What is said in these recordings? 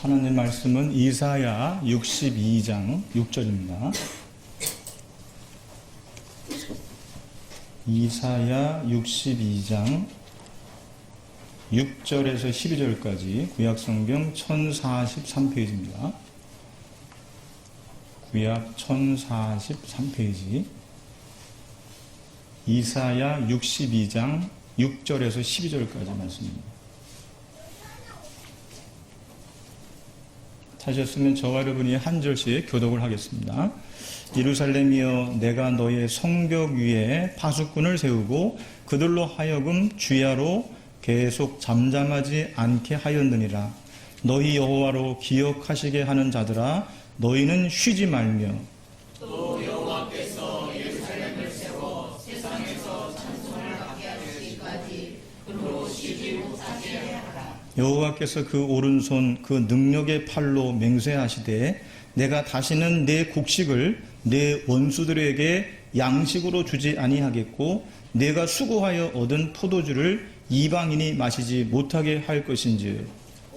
하나님 말씀은 이사야 62장 6절입니다. 이사야 62장 6절에서 12절까지 구약성경 1043페이지입니다. 구약 1043페이지 이사야 62장 6절에서 12절까지 말씀입니다. 하셨으면 저와 여러분이 한 절씩 교독을 하겠습니다. 예루살렘이여, 내가 너의 성벽 위에 파수꾼을 세우고 그들로 하여금 주야로 계속 잠잠하지 않게 하였느니라. 너희 여호와로 기억하시게 하는 자들아, 너희는 쉬지 말며 또 여호와께서 예루살렘을 세워 세상에서 찬송을 받게 하시기까지 그로 쉬지 못하게 하라. 여호와께서 그 오른손 그 능력의 팔로 맹세하시되 내가 다시는 내 곡식을 내 원수들에게 양식으로 주지 아니하겠고 내가 수고하여 얻은 포도주를 이방인이 마시지 못하게 할 것인즉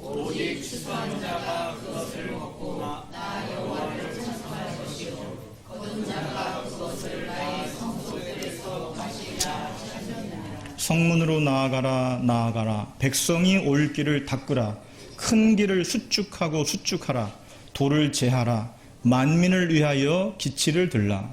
오직 추수한 자가 그것을 먹고 나 여호와를 찬송할 것이요 거둔 자가 그것을 나의 성소들에서 마시리라 하셨느니라. 성문으로 나아가라 나아가라. 백성이 올 길을 닦으라. 큰 길을 수축하고 수축하라. 돌을 제하라. 만민을 위하여 기치를 들라.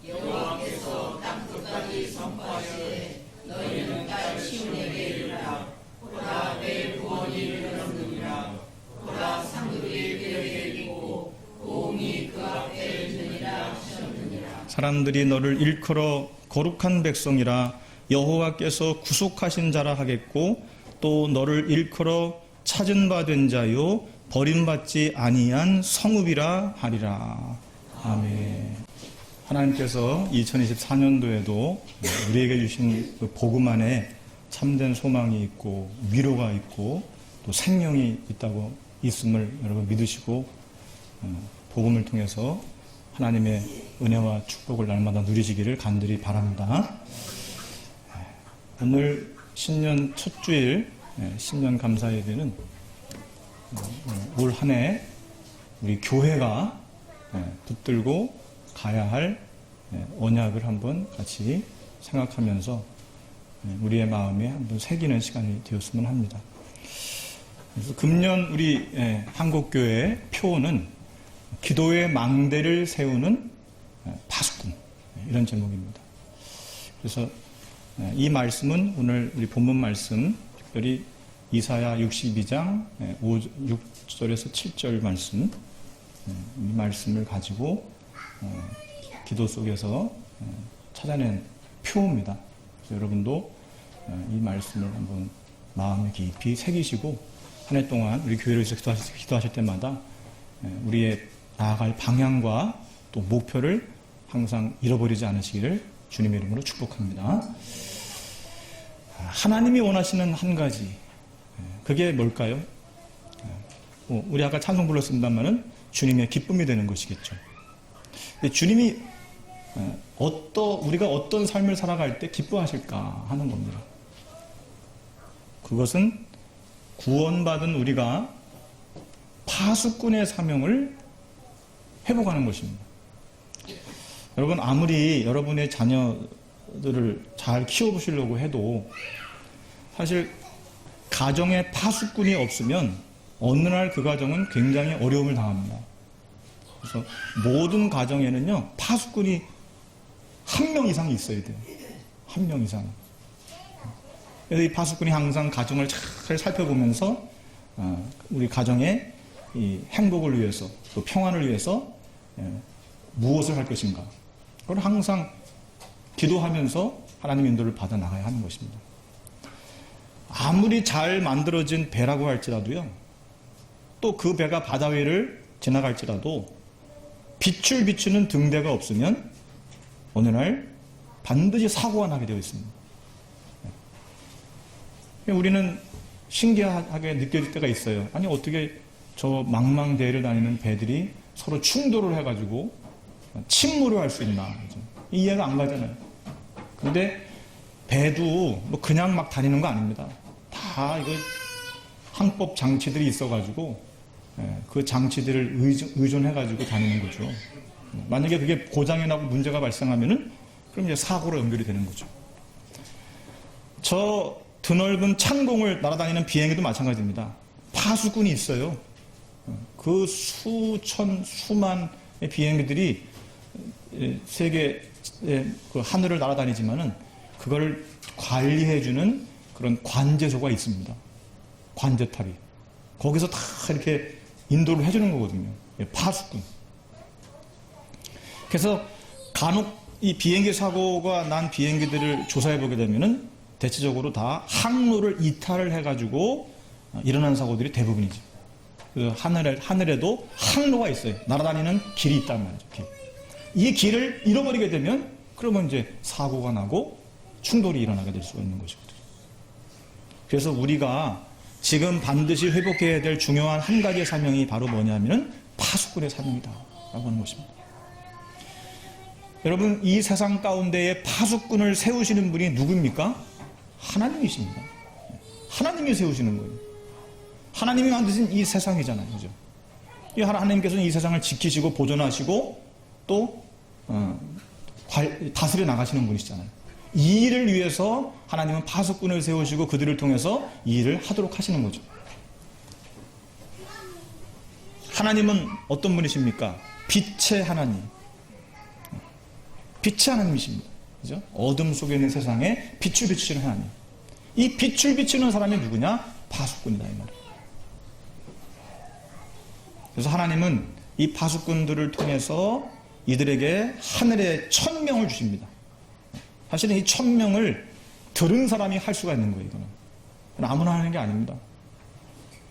여호와께서 땅 끝까지 선포하시되 너희는 딸 시온에게 이르라. 보라 내 구원이 이르렀느니라. 보라 상급이 그에게 있고 고음이 그 앞에 있느니라 하셨느니라. 사람들이 너를 일컬어 거룩한 백성이라 여호와께서 구속하신 자라 하겠고 또 너를 일컬어 찾은 바 된 자요 버림받지 아니한 성읍이라 하리라. 아멘. 하나님께서 2024년도에도 우리에게 주신 그 복음 안에 참된 소망이 있고 위로가 있고 또 생명이 있다고 있음을 여러분 믿으시고 복음을 통해서 하나님의 은혜와 축복을 날마다 누리시기를 간절히 바랍니다. 오늘 신년 첫 주일 신년 감사 예배는 올 한 해 우리 교회가 붙들고 가야 할 언약을 한번 같이 생각하면서 우리의 마음에 한번 새기는 시간이 되었으면 합니다. 그래서 금년 우리 한국교회의 표어는 기도의 망대를 세우는 파수꾼, 이런 제목입니다. 그래서 이 말씀은 오늘 우리 본문 말씀, 특별히 이사야 62장 6절에서 7절 말씀, 이 말씀을 가지고 기도 속에서 찾아낸 표입니다. 그래서 여러분도 이 말씀을 한번 마음에 깊이 새기시고 한 해 동안 우리 교회를 위해서 기도하실 때마다 우리의 나아갈 방향과 또 목표를 항상 잃어버리지 않으시기를 주님의 이름으로 축복합니다. 하나님이 원하시는 한 가지, 그게 뭘까요? 우리 아까 찬송 불렀습니다만은 주님의 기쁨이 되는 것이겠죠. 근데 주님이 우리가 어떤 삶을 살아갈 때 기뻐하실까 하는 겁니다. 그것은 구원받은 우리가 파수꾼의 사명을 회복하는 것입니다. 여러분, 아무리 여러분의 자녀들을 잘 키워보시려고 해도 사실 가정에 파수꾼이 없으면 어느 날 그 가정은 굉장히 어려움을 당합니다. 그래서 모든 가정에는요, 파수꾼이 한 명 이상이 있어야 돼요. 한 명 이상. 그래서 이 파수꾼이 항상 가정을 잘 살펴보면서 우리 가정의 이 행복을 위해서 또 평안을 위해서 무엇을 할 것인가, 그걸 항상 기도하면서 하나님 인도를 받아 나가야 하는 것입니다. 아무리 잘 만들어진 배라고 할지라도요, 또 그 배가 바다 위를 지나갈지라도 빛을 비추는 등대가 없으면 어느 날 반드시 사고가 나게 되어 있습니다. 우리는 신기하게 느껴질 때가 있어요. 아니, 어떻게 저 망망대해를 다니는 배들이 서로 충돌을 해가지고 침몰을 할 수 있나. 이해가 안 가잖아요. 그런데 배도 뭐 그냥 막 다니는 거 아닙니다. 다 이거 항법 장치들이 있어가지고 그 장치들을 의존해가지고 다니는 거죠. 만약에 그게 고장이 나고 문제가 발생하면은 그럼 이제 사고로 연결이 되는 거죠. 저 드넓은 찬공을 날아다니는 비행기도 마찬가지입니다. 파수꾼이 있어요. 그 수만의 비행기들이 세계의 그 하늘을 날아다니지만은 그걸 관리해주는 그런 관제소가 있습니다. 관제탑이. 거기서 다 이렇게 인도를 해주는 거거든요. 파수꾼. 그래서 간혹 이 비행기 사고가 난 비행기들을 조사해 보게 되면은 대체적으로 다 항로를 이탈을 해가지고 일어난 사고들이 대부분이죠. 그 하늘에도 항로가 있어요. 날아다니는 길이 있단 말이죠. 길. 이 길을 잃어버리게 되면 그러면 이제 사고가 나고 충돌이 일어나게 될 수가 있는 것이거든요. 그래서 우리가 지금 반드시 회복해야 될 중요한 한 가지의 사명이 바로 뭐냐면은 파수꾼의 사명이다 라고 하는 것입니다. 여러분, 이 세상 가운데에 파수꾼을 세우시는 분이 누구입니까? 하나님이십니다. 하나님이 세우시는 거예요. 하나님이 만드신 이 세상이잖아요. 그죠? 이 하나님께서는 이 세상을 지키시고 보존하시고 또 다스려 나가시는 분이시잖아요. 이 일을 위해서 하나님은 파수꾼을 세우시고 그들을 통해서 이 일을 하도록 하시는 거죠. 하나님은 어떤 분이십니까? 빛의 하나님. 빛의 하나님이십니다. 그죠? 어둠 속에 있는 세상에 빛을 비추시는 하나님. 이 빛을 비추는 사람이 누구냐? 파수꾼이다 이 말이에요. 그래서 하나님은 이 파수꾼들을 통해서 이들에게 하늘의 천명을 주십니다. 사실은 이 천명을 들은 사람이 할 수가 있는 거예요. 이거는 아무나 하는 게 아닙니다.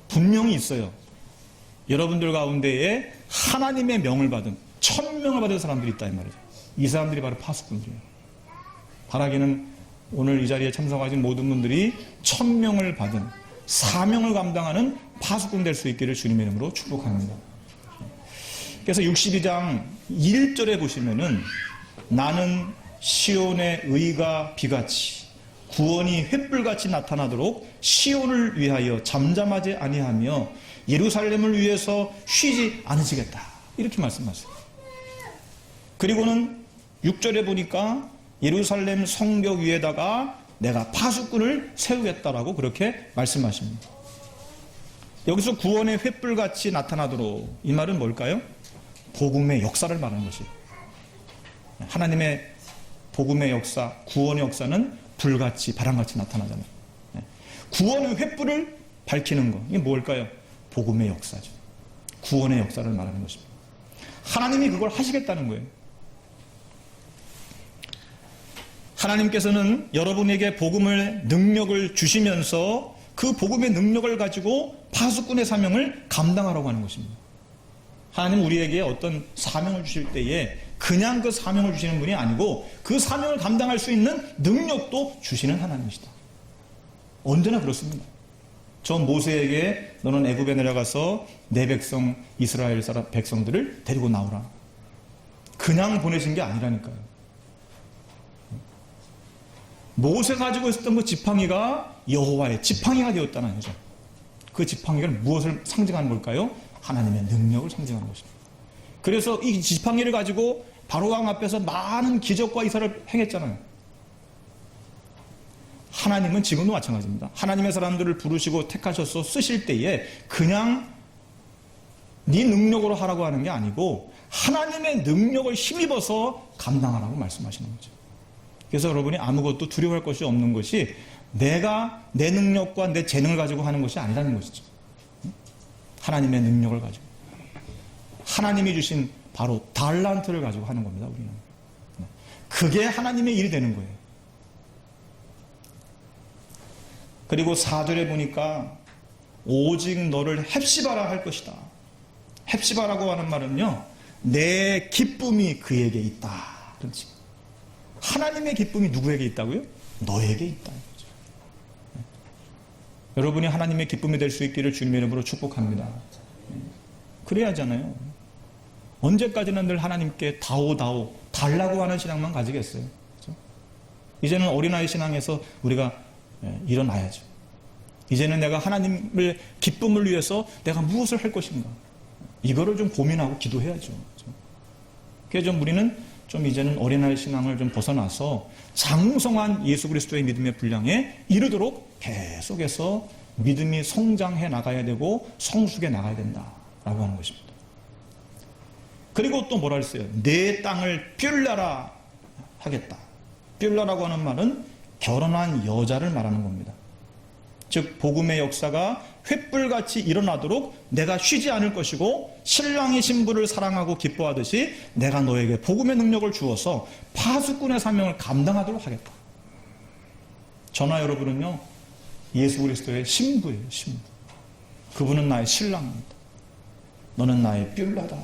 분명히 있어요. 여러분들 가운데에 하나님의 명을 받은 천명을 받은 사람들이 있다 이 말이죠. 이 사람들이 바로 파수꾼들이에요. 바라기는 오늘 이 자리에 참석하신 모든 분들이 천명을 받은 사명을 감당하는 파수꾼 될 수 있기를 주님의 이름으로 축복합니다. 그래서 62장 1절에 보시면은 나는 시온의 의가 비같이 구원이 횃불같이 나타나도록 시온을 위하여 잠잠하지 아니하며 예루살렘을 위해서 쉬지 않으시겠다 이렇게 말씀하세요. 그리고는 6절에 보니까 예루살렘 성벽 위에다가 내가 파수꾼을 세우겠다라고 그렇게 말씀하십니다. 여기서 구원의 횃불같이 나타나도록 이 말은 뭘까요? 복음의 역사를 말하는 것이에요. 하나님의 복음의 역사, 구원의 역사는 불같이 바람같이 나타나잖아요. 구원의 횃불을 밝히는 것, 이게 뭘까요? 복음의 역사죠. 구원의 역사를 말하는 것입니다. 하나님이 그걸 하시겠다는 거예요. 하나님께서는 여러분에게 복음의 능력을 주시면서 그 복음의 능력을 가지고 파수꾼의 사명을 감당하라고 하는 것입니다. 하나님 우리에게 어떤 사명을 주실 때에 그냥 그 사명을 주시는 분이 아니고 그 사명을 감당할 수 있는 능력도 주시는 하나님이시다. 언제나 그렇습니다. 저 모세에게 너는 애굽에 내려가서 내 백성 이스라엘 사람 백성들을 데리고 나오라. 그냥 보내신 게 아니라니까요. 모세 가지고 있었던 그 지팡이가 여호와의 지팡이가 되었다는 거죠. 그 지팡이가 무엇을 상징하는 걸까요? 하나님의 능력을 상징하는 것입니다. 그래서 이 지팡이를 가지고 바로왕 앞에서 많은 기적과 이사를 행했잖아요. 하나님은 지금도 마찬가지입니다. 하나님의 사람들을 부르시고 택하셔서 쓰실 때에 그냥 네 능력으로 하라고 하는 게 아니고 하나님의 능력을 힘입어서 감당하라고 말씀하시는 거죠. 그래서 여러분이 아무것도 두려워할 것이 없는 것이 내가 내 능력과 내 재능을 가지고 하는 것이 아니라는 것이죠. 하나님의 능력을 가지고 하나님이 주신 바로 달란트를 가지고 하는 겁니다. 우리는 그게 하나님의 일이 되는 거예요. 그리고 4절에 보니까 오직 너를 헵시바라 할 것이다. 헵시바라고 하는 말은요, 내 기쁨이 그에게 있다. 그렇지. 하나님의 기쁨이 누구에게 있다고요? 너에게 있다. 여러분이 하나님의 기쁨이 될 수 있기를 주님의 이름으로 축복합니다. 그래야 하잖아요. 언제까지나 늘 하나님께 다오 달라고 하는 신앙만 가지겠어요. 그렇죠? 이제는 어린아이 신앙에서 우리가 일어나야죠. 이제는 내가 하나님을 기쁨을 위해서 내가 무엇을 할 것인가? 이거를 좀 고민하고 기도해야죠. 그래서 좀 우리는 좀 이제는 어린아이 신앙을 좀 벗어나서 장성한 예수 그리스도의 믿음의 분량에 이르도록 계속해서 믿음이 성장해 나가야 되고 성숙해 나가야 된다라고 하는 것입니다. 그리고 또 뭐라 했어요? 내 땅을 뷸라라 하겠다. 뷸라라고 하는 말은 결혼한 여자를 말하는 겁니다. 즉 복음의 역사가 횃불같이 일어나도록 내가 쉬지 않을 것이고 신랑이 신부를 사랑하고 기뻐하듯이 내가 너에게 복음의 능력을 주어서 파수꾼의 사명을 감당하도록 하겠다. 저나 여러분은요 예수 그리스도의 신부예요. 신부. 그분은 나의 신랑입니다. 너는 나의 뷸라다.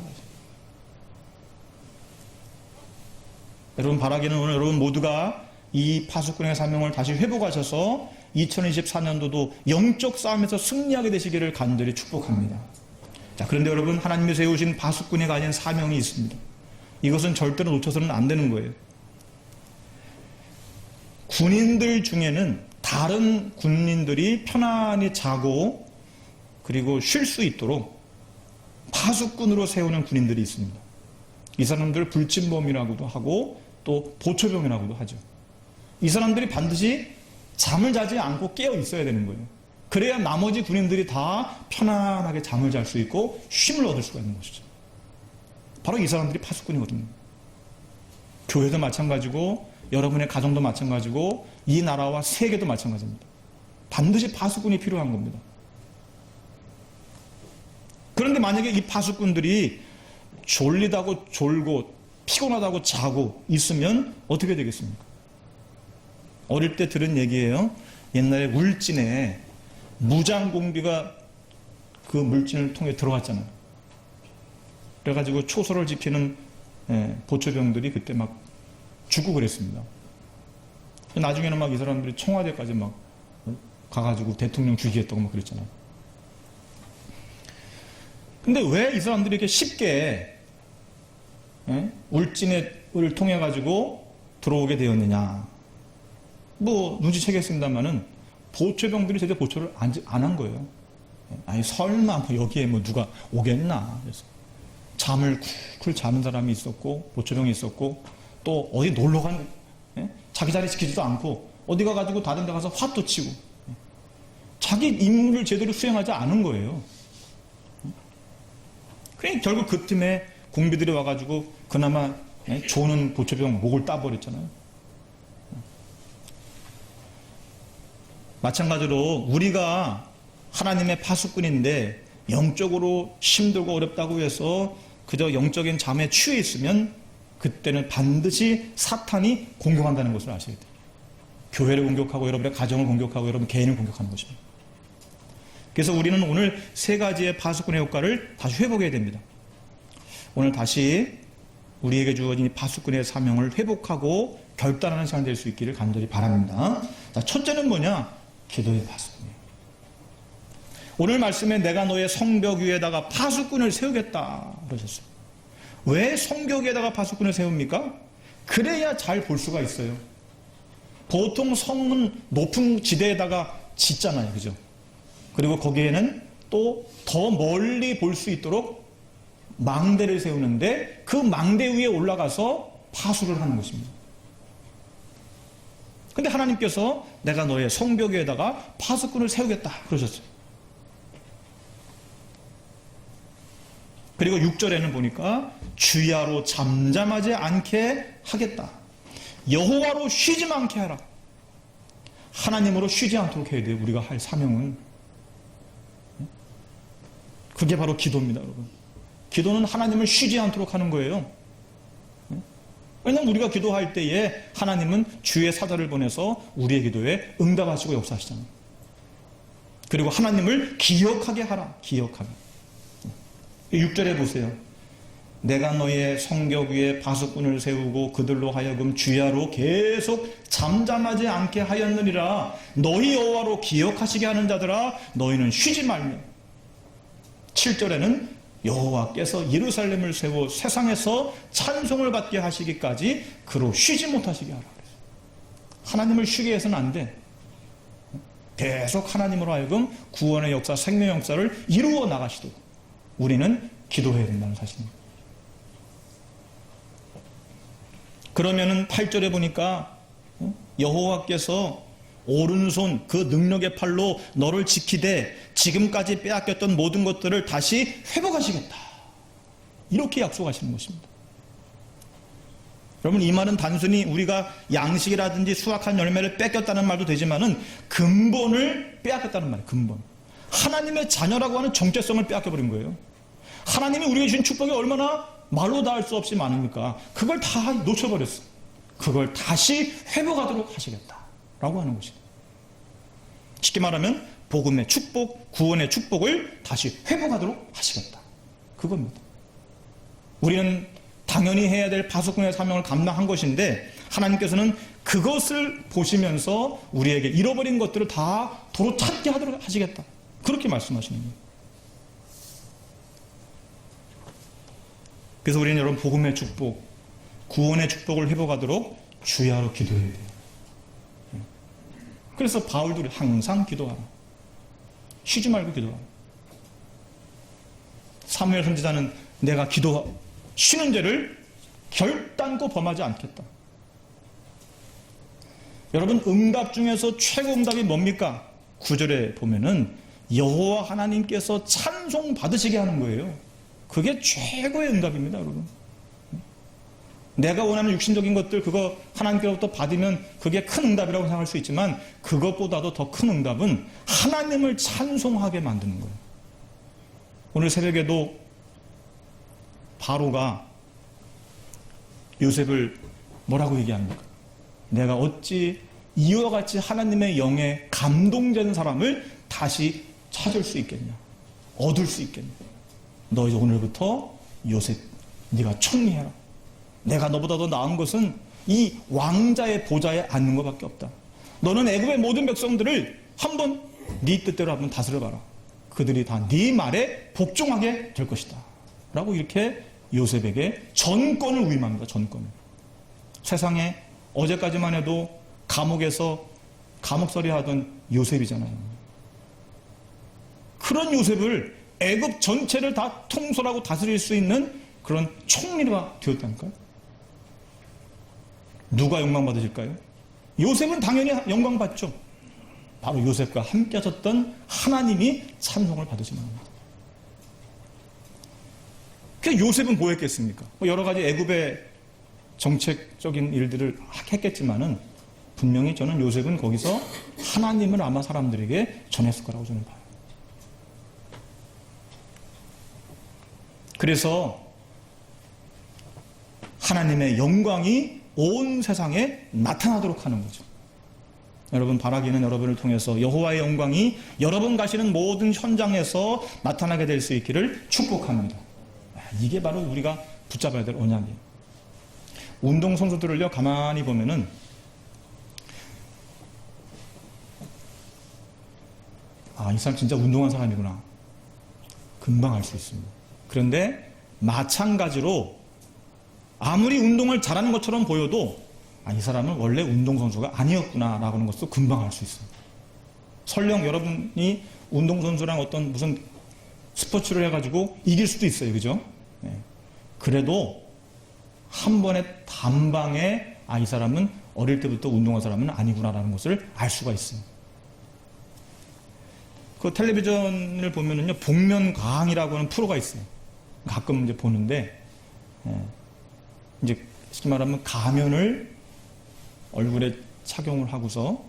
여러분 바라기는 오늘 여러분 모두가 이 파수꾼의 사명을 다시 회복하셔서 2024년도도 영적 싸움에서 승리하게 되시기를 간절히 축복합니다. 자, 그런데 여러분 하나님이 세우신 파수꾼이 가진 사명이 있습니다. 이것은 절대로 놓쳐서는 안 되는 거예요. 군인들 중에는 다른 군인들이 편안히 자고 그리고 쉴 수 있도록 파수꾼으로 세우는 군인들이 있습니다. 이 사람들 불침범이라고도 하고 또 보초병이라고도 하죠. 이 사람들이 반드시 잠을 자지 않고 깨어 있어야 되는 거예요. 그래야 나머지 군인들이 다 편안하게 잠을 잘 수 있고 쉼을 얻을 수가 있는 것이죠. 바로 이 사람들이 파수꾼이거든요. 교회도 마찬가지고 여러분의 가정도 마찬가지고 이 나라와 세계도 마찬가지입니다. 반드시 파수꾼이 필요한 겁니다. 그런데 만약에 이 파수꾼들이 졸리다고 졸고 피곤하다고 자고 있으면 어떻게 되겠습니까? 어릴 때 들은 얘기예요. 옛날에 울진에 무장공비가 그 물진을 통해 들어왔잖아요. 그래가지고 초소를 지키는 보초병들이 그때 막 죽고 그랬습니다. 나중에는 막 이 사람들이 청와대까지 막 가가지고 대통령 죽이겠다고 막 그랬잖아요. 근데 왜 이 사람들이 이렇게 쉽게 울진을 통해 가지고 들어오게 되었느냐? 뭐 눈치채겠습니다만은 보초병들이 제대로 보초를 안 한 거예요. 아니 설마 뭐 여기에 뭐 누가 오겠나? 그래서 잠을 쿨쿨 자는 사람이 있었고 보초병이 있었고 또 어디 놀러 간 자기 자리 지키지도 않고 어디 가가지고 다른 데 가서 화도 치고 자기 임무를 제대로 수행하지 않은 거예요. 그러니까 결국 그 틈에 공비들이 와가지고 그나마 조는 보초병 목을 따버렸잖아요. 마찬가지로 우리가 하나님의 파수꾼인데 영적으로 힘들고 어렵다고 해서 그저 영적인 잠에 취해 있으면 그때는 반드시 사탄이 공격한다는 것을 아셔야 돼요. 교회를 공격하고 여러분의 가정을 공격하고 여러분 개인을 공격하는 것입니다. 그래서 우리는 오늘 세 가지의 파수꾼의 효과를 다시 회복해야 됩니다. 오늘 다시 우리에게 주어진 파수꾼의 사명을 회복하고 결단하는 시간이 될 수 있기를 간절히 바랍니다. 자, 첫째는 뭐냐? 기도의 파수꾼이에요. 오늘 말씀에 내가 너의 성벽 위에다가 파수꾼을 세우겠다 그러셨어요. 왜 성벽 위에다가 파수꾼을 세웁니까? 그래야 잘 볼 수가 있어요. 보통 성은 높은 지대에다가 짓잖아요. 그죠? 그리고 거기에는 또 더 멀리 볼 수 있도록 망대를 세우는데 그 망대 위에 올라가서 파수를 하는 것입니다. 근데 하나님께서 내가 너의 성벽 위에다가 파수꾼을 세우겠다 그러셨어요. 그리고 6절에는 보니까 주야로 잠잠하지 않게 하겠다. 여호와로 쉬지 않게 하라. 하나님으로 쉬지 않도록 해야 돼요. 우리가 할 사명은. 그게 바로 기도입니다, 여러분. 기도는 하나님을 쉬지 않도록 하는 거예요. 왜냐하면 우리가 기도할 때에 하나님은 주의 사자를 보내서 우리의 기도에 응답하시고 역사하시잖아요. 그리고 하나님을 기억하게 하라. 기억하게. 6절에 보세요. 내가 너의 성벽 위에 파수꾼을 세우고 그들로 하여금 주야로 계속 잠잠하지 않게 하였느니라. 너희 여호와로 기억하시게 하는 자들아 너희는 쉬지 말며. 7절에는 여호와께서 예루살렘을 세워 세상에서 찬송을 받게 하시기까지 그로 쉬지 못하시게 하라. 하나님을 쉬게 해서는 안 돼. 계속 하나님으로 하여금 구원의 역사, 생명의 역사를 이루어 나가시도록 우리는 기도해야 된다는 사실입니다. 그러면은 8절에 보니까 여호와께서 오른손 그 능력의 팔로 너를 지키되 지금까지 빼앗겼던 모든 것들을 다시 회복하시겠다. 이렇게 약속하시는 것입니다. 여러분, 이 말은 단순히 우리가 양식이라든지 수확한 열매를 뺏겼다는 말도 되지만은 근본을 빼앗겼다는 말이에요. 근본. 하나님의 자녀라고 하는 정체성을 빼앗겨버린 거예요. 하나님이 우리에게 주신 축복이 얼마나 말로 다 할 수 없이 많으니까 그걸 다 놓쳐버렸어. 그걸 다시 회복하도록 하시겠다라고 하는 것이죠. 쉽게 말하면 복음의 축복, 구원의 축복을 다시 회복하도록 하시겠다. 그겁니다. 우리는 당연히 해야 될 파수꾼의 사명을 감당한 것인데 하나님께서는 그것을 보시면서 우리에게 잃어버린 것들을 다 도로 찾게 하도록 하시겠다. 그렇게 말씀하시는 거예요. 그래서 우리는 여러분 복음의 축복, 구원의 축복을 회복하도록 주야로 기도해야 돼요. 그래서 바울도 항상 기도하라. 쉬지 말고 기도하라. 사무엘 선지자는 내가 쉬는 죄를 결단코 범하지 않겠다. 여러분, 응답 중에서 최고 응답이 뭡니까? 9절에 보면은 여호와 하나님께서 찬송 받으시게 하는 거예요. 그게 최고의 응답입니다, 여러분. 내가 원하는 육신적인 것들 그거 하나님께로부터 받으면 그게 큰 응답이라고 생각할 수 있지만 그것보다도 더 큰 응답은 하나님을 찬송하게 만드는 거예요. 오늘 새벽에도 바로가 요셉을 뭐라고 얘기합니까? 내가 어찌 이와 같이 하나님의 영에 감동된 사람을 다시 찾을 수 있겠냐? 얻을 수 있겠냐? 너 이제 오늘부터 요셉 네가 총리해라. 내가 너보다 더 나은 것은 이 왕자의 보좌에 앉는 것밖에 없다. 너는 애굽의 모든 백성들을 한번 네 뜻대로 한번 다스려봐라. 그들이 다 네 말에 복종하게 될 것이다. 라고 이렇게 요셉에게 전권을 위임합니다. 전권을. 세상에 어제까지만 해도 감옥에서 감옥살이 하던 요셉이잖아요. 그런 요셉을 애굽 전체를 다 통솔하고 다스릴 수 있는 그런 총리가 되었다니까요. 누가 영광받으실까요? 요셉은 당연히 영광받죠. 바로 요셉과 함께 하셨던 하나님이 찬송을 받으시는 겁니다. 그래서 요셉은 뭐 했겠습니까? 여러 가지 애굽의 정책적인 일들을 했겠지만은 분명히 저는 요셉은 거기서 하나님을 아마 사람들에게 전했을 거라고 저는 봐요. 그래서 하나님의 영광이 온 세상에 나타나도록 하는 거죠. 여러분, 바라기는 여러분을 통해서 여호와의 영광이 여러분 가시는 모든 현장에서 나타나게 될 수 있기를 축복합니다. 이게 바로 우리가 붙잡아야 될 언약이에요. 운동선수들을요, 가만히 보면은 이 사람 진짜 운동한 사람이구나. 금방 알 수 있습니다. 그런데 마찬가지로 아무리 운동을 잘하는 것처럼 보여도 이 사람은 원래 운동선수가 아니었구나 라고 하는 것도 금방 알 수 있습니다. 설령 여러분이 운동선수랑 어떤 무슨 스포츠를 해가지고 이길 수도 있어요. 그죠? 네. 그래도 한 번에 단방에 이 사람은 어릴 때부터 운동한 사람은 아니구나 라는 것을 알 수가 있어요. 그 텔레비전을 보면은요, 복면가왕이라고 하는 프로가 있어요. 가끔 이제 보는데, 이제 쉽게 말하면 가면을 얼굴에 착용을 하고서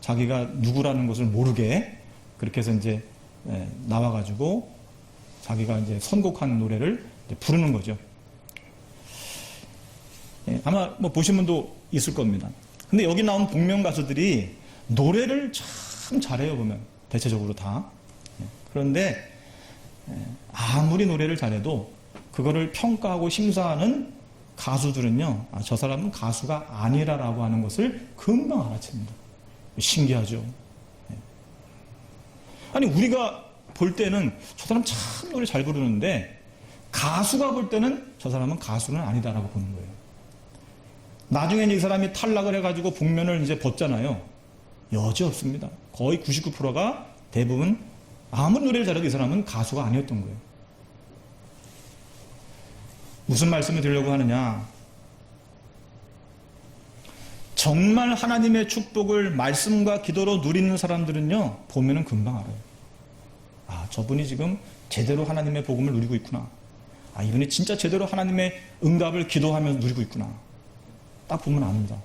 자기가 누구라는 것을 모르게 그렇게 해서 이제 나와가지고 자기가 이제 선곡한 노래를 이제 부르는 거죠. 아마 뭐 보신 분도 있을 겁니다. 근데 여기 나온 복면 가수들이 노래를 참 잘해요, 보면. 대체적으로 다. 그런데 아무리 노래를 잘해도 그거를 평가하고 심사하는 가수들은요, 저 사람은 가수가 아니라라고 하는 것을 금방 알아챕니다. 신기하죠. 아니, 우리가 볼 때는 저 사람 참 노래 잘 부르는데 가수가 볼 때는 저 사람은 가수는 아니다라고 보는 거예요. 나중에 이 사람이 탈락을 해가지고 복면을 이제 벗잖아요. 여지 없습니다. 거의 99%가 대부분 아무리 노래를 잘해도 이 사람은 가수가 아니었던 거예요. 무슨 말씀을 드리려고 하느냐? 정말 하나님의 축복을 말씀과 기도로 누리는 사람들은요, 보면은 금방 알아요. 아, 저분이 지금 제대로 하나님의 복음을 누리고 있구나. 아, 이분이 진짜 제대로 하나님의 응답을 기도하면서 누리고 있구나. 딱 보면 압니다.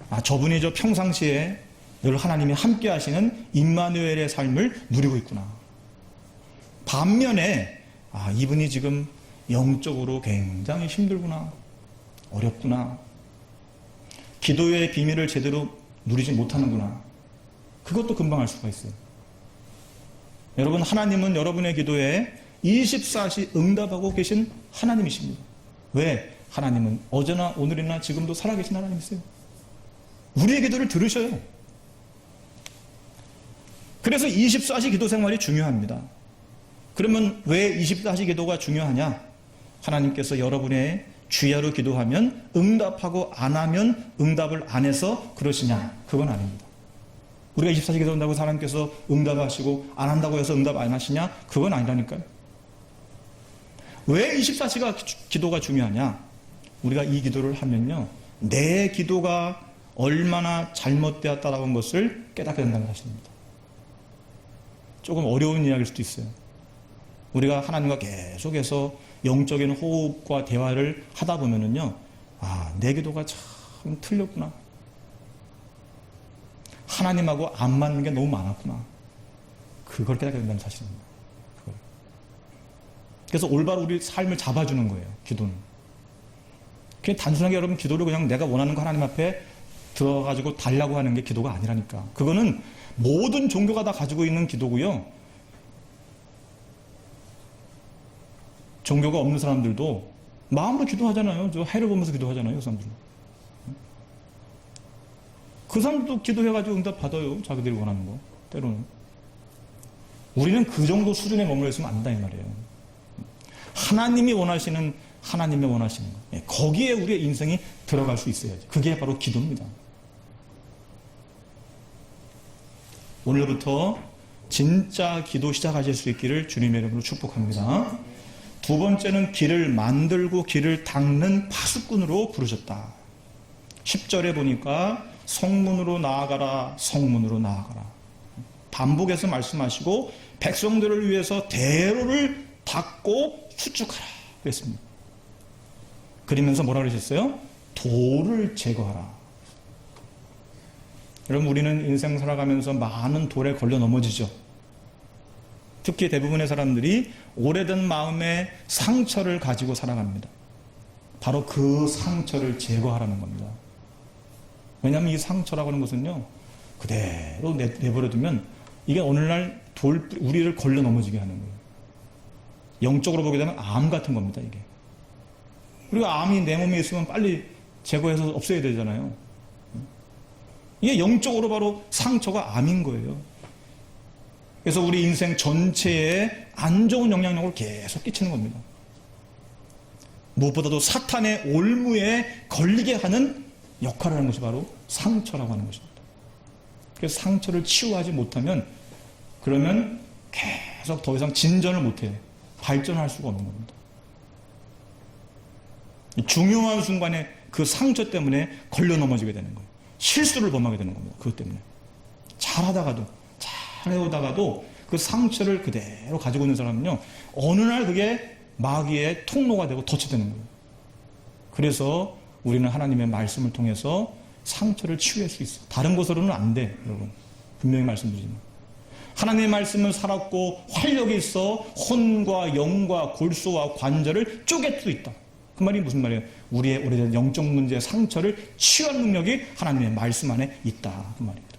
아, 저분이 저 평상시에 늘 하나님이 함께 하시는 임마누엘의 삶을 누리고 있구나. 반면에 아, 이분이 지금 영적으로 굉장히 힘들구나. 어렵구나. 기도의 비밀을 제대로 누리지 못하는구나. 그것도 금방 알 수가 있어요. 여러분, 하나님은 여러분의 기도에 24시 응답하고 계신 하나님이십니다. 왜? 하나님은 어제나 오늘이나 지금도 살아계신 하나님이세요. 우리의 기도를 들으셔요. 그래서 24시 기도 생활이 중요합니다. 그러면 왜 24시 기도가 중요하냐? 하나님께서 여러분의 주야로 기도하면 응답하고 안 하면 응답을 안 해서 그러시냐? 그건 아닙니다. 우리가 24시 기도한다고 하나님께서 응답하시고 안 한다고 해서 응답 안 하시냐? 그건 아니라니까요. 왜 24시가 기도가 중요하냐? 우리가 이 기도를 하면요, 내 기도가 얼마나 잘못되었다라는 것을 깨닫게 된다는 사실입니다. 조금 어려운 이야기일 수도 있어요. 우리가 하나님과 계속해서 영적인 호흡과 대화를 하다 보면은요, 아, 내 기도가 참 틀렸구나. 하나님하고 안 맞는 게 너무 많았구나. 그걸 깨닫게 된다는 사실입니다. 그걸. 그래서 올바로 우리 삶을 잡아주는 거예요, 기도는. 그냥 단순하게 여러분 기도를 그냥 내가 원하는 거 하나님 앞에 들어가지고 달라고 하는 게 기도가 아니라니까. 그거는 모든 종교가 다 가지고 있는 기도고요. 종교가 없는 사람들도 마음으로 기도하잖아요. 저 해를 보면서 기도하잖아요, 그 사람들은. 그 사람들도 기도해가지고 응답 받아요. 자기들이 원하는 거. 때로는. 우리는 그 정도 수준에 머물러 있으면 안 된다, 이 말이에요. 하나님이 원하시는, 하나님의 원하시는 거. 거기에 우리의 인생이 들어갈 수 있어야지. 그게 바로 기도입니다. 오늘부터 진짜 기도 시작하실 수 있기를 주님의 이름으로 축복합니다. 두 번째는 길을 만들고 길을 닦는 파수꾼으로 부르셨다. 10절에 보니까 성문으로 나아가라, 성문으로 나아가라. 반복해서 말씀하시고 백성들을 위해서 대로를 닦고 수축하라 그랬습니다. 그러면서 뭐라 그러셨어요? 돌을 제거하라. 여러분, 우리는 인생 살아가면서 많은 돌에 걸려 넘어지죠. 특히 대부분의 사람들이 오래된 마음의 상처를 가지고 살아갑니다. 바로 그 상처를 제거하라는 겁니다. 왜냐하면 이 상처라고 하는 것은요, 그대로 내버려두면 이게 오늘날 우리를 걸려 넘어지게 하는 거예요. 영적으로 보게 되면 암 같은 겁니다, 이게. 우리가 암이 내 몸에 있으면 빨리 제거해서 없애야 되잖아요. 이게 영적으로 바로 상처가 암인 거예요. 그래서 우리 인생 전체에 안 좋은 영향력을 계속 끼치는 겁니다. 무엇보다도 사탄의 올무에 걸리게 하는 역할을 하는 것이 바로 상처라고 하는 것입니다. 그래서 상처를 치유하지 못하면 그러면 계속 더 이상 진전을 못해 발전할 수가 없는 겁니다. 중요한 순간에 그 상처 때문에 걸려 넘어지게 되는 거예요. 실수를 범하게 되는 겁니다. 그것 때문에. 잘하다가도 잘 해오다가도 그 상처를 그대로 가지고 있는 사람은요, 어느 날 그게 마귀의 통로가 되고 덫이 되는 거예요. 그래서 우리는 하나님의 말씀을 통해서 상처를 치유할 수 있어요. 다른 것으로는 안 돼, 여러분. 분명히 말씀드리지만. 하나님의 말씀을 살았고 활력이 있어 혼과 영과 골수와 관절을 쪼갤 수 있다. 그 말이 무슨 말이에요? 우리의 오래된 영적 문제의 상처를 치유하는 능력이 하나님의 말씀 안에 있다. 그 말입니다.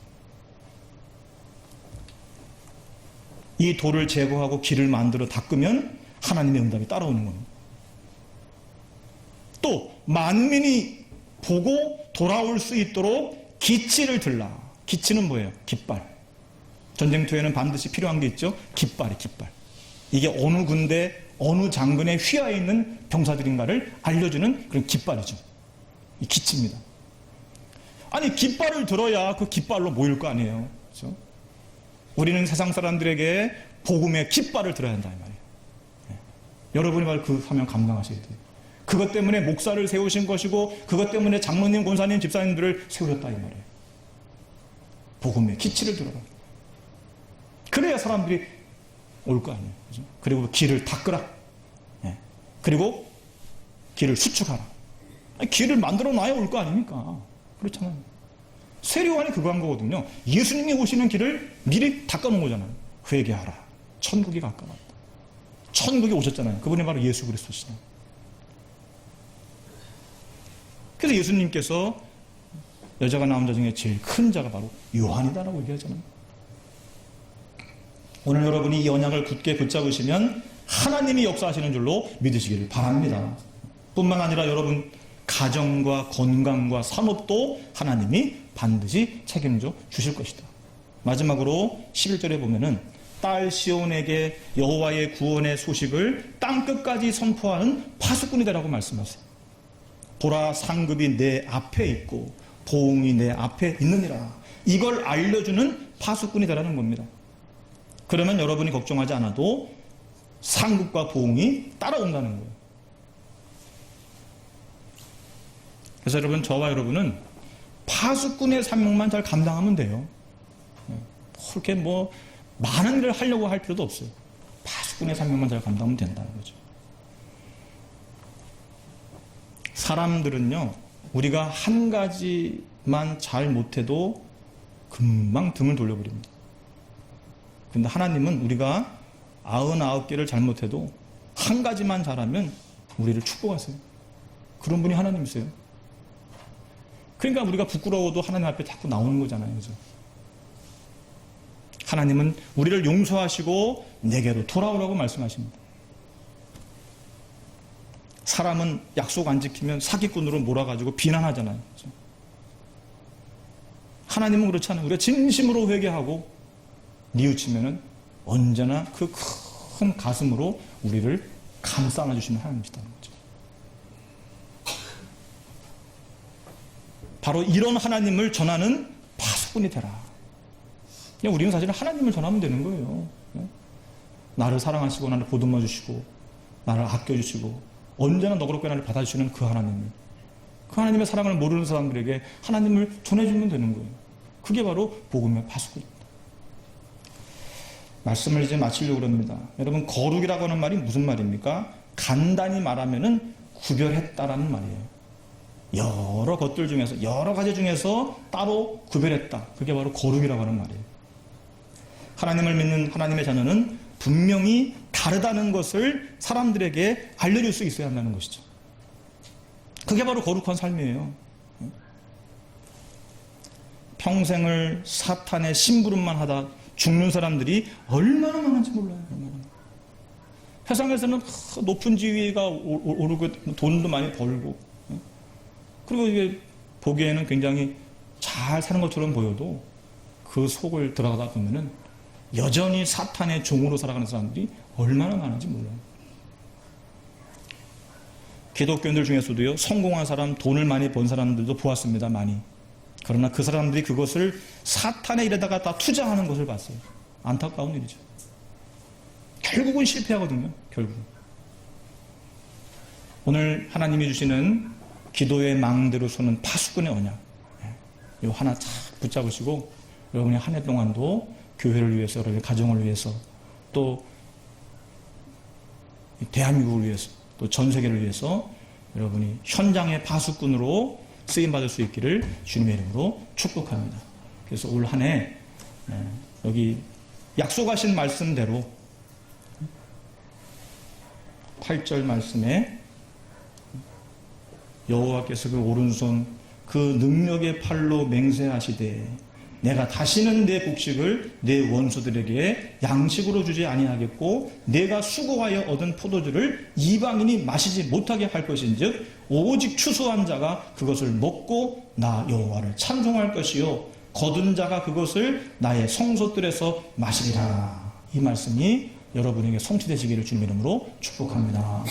이 돌을 제거하고 길을 만들어 닦으면 하나님의 응답이 따라오는 겁니다. 또 만민이 보고 돌아올 수 있도록 기치를 들라. 기치는 뭐예요? 깃발. 전쟁터에는 반드시 필요한 게 있죠. 깃발이 깃발. 이게 어느 군대 어느 장군의 휘하에 있는 병사들인가를 알려주는 그런 깃발이죠. 이 기치입니다. 아니 깃발을 들어야 그 깃발로 모일 거 아니에요. 그렇죠? 우리는 세상 사람들에게 복음의 깃발을 들어야 한다 이 말이에요. 여러분이 바로 그 사명 감당하셔야 돼요. 그것 때문에 목사를 세우신 것이고 그것 때문에 장로님, 권사님, 집사님들을 세우셨다 이 말이에요. 복음의 기치를 들어라. 그래야 사람들이 올 거 아니에요. 그죠? 그리고 길을 닦으라. 예. 그리고 길을 수축하라. 아니, 길을 만들어 놔야 올 거 아닙니까? 그렇잖아요. 세례요한이 그거 한 거거든요. 예수님이 오시는 길을 미리 닦아놓은 거잖아요. 회개하라. 천국이 가까웠다. 천국이 오셨잖아요. 그분이 바로 예수 그리스도시잖아요. 그래서 예수님께서 여자가 나온 자 중에 제일 큰 자가 바로 요한이다라고 얘기하잖아요. 오늘 여러분이 이 언약을 굳게 붙잡으시면 하나님이 역사하시는 줄로 믿으시기를 바랍니다. 뿐만 아니라 여러분 가정과 건강과 산업도 하나님이 반드시 책임져 주실 것이다. 마지막으로 11절에 보면은 딸 시온에게 여호와의 구원의 소식을 땅끝까지 선포하는 파수꾼이 되라고 말씀하세요. 보라, 상급이 내 앞에 있고 보응이 내 앞에 있느니라. 이걸 알려주는 파수꾼이 되라는 겁니다. 그러면 여러분이 걱정하지 않아도 상급과 보응이 따라온다는 거예요. 그래서 여러분, 저와 여러분은 파수꾼의 사명만 잘 감당하면 돼요. 그렇게 뭐 많은 일을 하려고 할 필요도 없어요. 파수꾼의 사명만 잘 감당하면 된다는 거죠. 사람들은요, 우리가 한 가지만 잘 못해도 금방 등을 돌려버립니다. 근데 하나님은 우리가 99개를 잘못해도 한 가지만 잘하면 우리를 축복하세요. 그런 분이 하나님이세요. 그러니까 우리가 부끄러워도 하나님 앞에 자꾸 나오는 거잖아요. 그죠? 하나님은 우리를 용서하시고 내게로 돌아오라고 말씀하십니다. 사람은 약속 안 지키면 사기꾼으로 몰아가지고 비난하잖아요. 그죠? 하나님은 그렇지 않아요. 우리가 진심으로 회개하고 뉘우치면은 언제나 그 큰 가슴으로 우리를 감싸 안아주시는 하나님이시다는 거죠. 바로 이런 하나님을 전하는 파수꾼이 되라. 그냥 우리는 사실 하나님을 전하면 되는 거예요. 나를 사랑하시고 나를 보듬어 주시고 나를 아껴주시고 언제나 너그럽게 나를 받아주시는 그 하나님을, 그 하나님의 사랑을 모르는 사람들에게 하나님을 전해주면 되는 거예요. 그게 바로 복음의 파수꾼입니다. 말씀을 이제 마치려고 합니다. 여러분, 거룩이라고 하는 말이 무슨 말입니까? 간단히 말하면은 구별했다라는 말이에요. 여러 것들 중에서, 여러 가지 중에서 따로 구별했다. 그게 바로 거룩이라고 하는 말이에요. 하나님을 믿는 하나님의 자녀는 분명히 다르다는 것을 사람들에게 알려줄 수 있어야 한다는 것이죠. 그게 바로 거룩한 삶이에요. 평생을 사탄의 심부름만 하다 죽는 사람들이 얼마나 많은지 몰라요. 세상에서는 높은 지위가 오르고 돈도 많이 벌고, 그리고 이게 보기에는 굉장히 잘 사는 것처럼 보여도 그 속을 들어가다 보면은 여전히 사탄의 종으로 살아가는 사람들이 얼마나 많은지 몰라요. 기독교인들 중에서도요, 성공한 사람, 돈을 많이 번 사람들도 보았습니다. 많이. 그러나 그 사람들이 그것을 사탄의 일에다가 다 투자하는 것을 봤어요. 안타까운 일이죠. 결국은 실패하거든요. 결국은. 오늘 하나님이 주시는 기도의 망대로 서는 파수꾼의 언약, 이 하나 착 붙잡으시고 여러분이 한 해 동안도 교회를 위해서, 여러분의 가정을 위해서, 또 대한민국을 위해서, 또 전 세계를 위해서 여러분이 현장의 파수꾼으로 쓰임받을 수 있기를 주님의 이름으로 축복합니다. 그래서 올 한 해 여기 약속하신 말씀대로 8절 말씀에 여호와께서 그 오른손 그 능력의 팔로 맹세하시되 내가 다시는 내 곡식을 내 원수들에게 양식으로 주지 아니하겠고 내가 수고하여 얻은 포도주를 이방인이 마시지 못하게 할 것인즉 오직 추수한 자가 그것을 먹고 나 여호와를 찬송할 것이요 거둔 자가 그것을 나의 성소들에서 마시리라. 이 말씀이 여러분에게 성취되시기를 주님 이름으로 축복합니다.